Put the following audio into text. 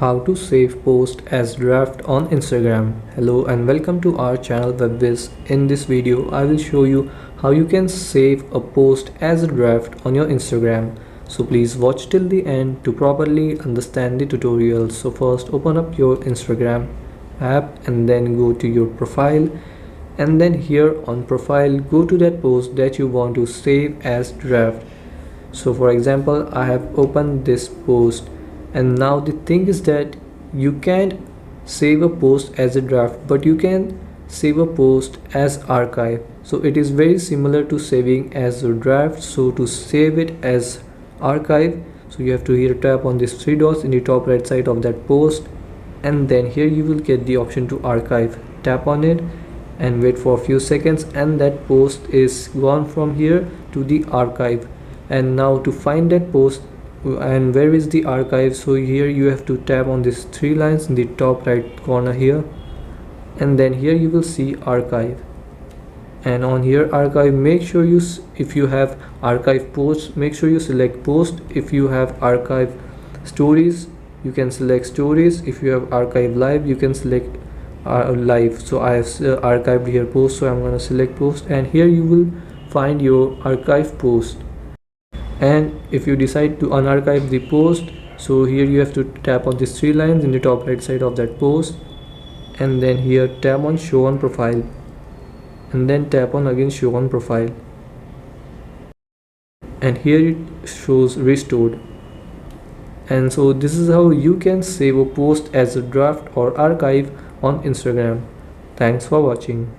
How to save post as draft on Instagram. Hello and welcome to our channel Whizz. In this video I will show you how you can save a post as a draft on your Instagram. So please watch till the end to properly understand the tutorial. So first open up your Instagram app and then go to your profile, and then here on profile go to that post that you want to save as draft. So for example, I have opened this post, and now the thing is that you can't save a post as a draft, but you can save a post as archive. So it is very similar to saving as a draft. So to save it as archive, so you have to here tap on these three dots in the top right side of that post, and then here you will get the option to archive. Tap on it and wait for a few seconds, and that post is gone from here to the archive. And now to find that post and where is the archive, so here you have to tap on these three lines in the top right corner here, and then here you will see archive. And on here archive, make sure you if you have archive posts, make sure you select post. If you have archive stories, you can select stories. If you have archive live, you can select live. So I have archived here post, so I'm going to select post, and here you will find your archive post. And if you decide to unarchive the post, so here you have to tap on these three lines in the top right side of that post, and then here tap on show on profile, and then tap on again show on profile, and here it shows restored. And so this is how you can save a post as a draft or archive on Instagram. Thanks for watching.